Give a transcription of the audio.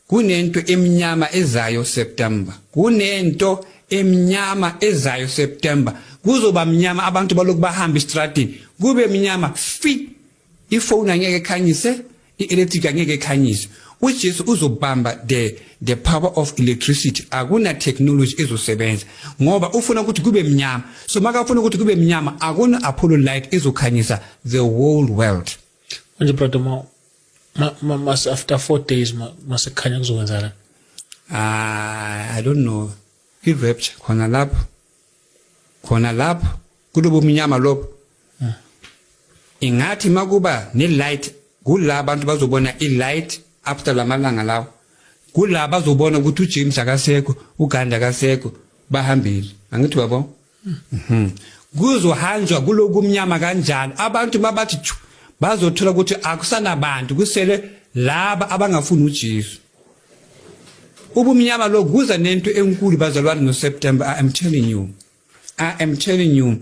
kunento emnyama ezayo September, kunento emnyama ezayo September. Kuzoba mnyama abantu balokhu bahamba estradini, kube mnyama fi, ifone angeke ekhanyise, i-electric angeke ekhanyise. uJesu uzobamba the power of electricity. Akuna technology ezosebenza ngoba ufuna ukuthi kube mnyama. So maka ufuna ukuthi kube mnyama, akuna Apollo light ezokhanyisa the whole world. Manje brother mas after 4 days masekhanya kuzokwenzala. I don't know. I-rapture khona lapho kulobo mnyama lobo. Ingathi makuba ne-light kula abantu bazobona i-light after lamalanga lawo. Kula bazobona ukuthi uJames akasekho, uGandhi akasekho, bahambile. Angithi wabo? Kuzohanjwa kuloku mnyama kanjalo. Abantu babathi bazothola ukuthi akusanabantu, kusele laba abangafuni uJesu. Ubumnyama lo kuza nento enkulu bazalwane no September. I am telling you.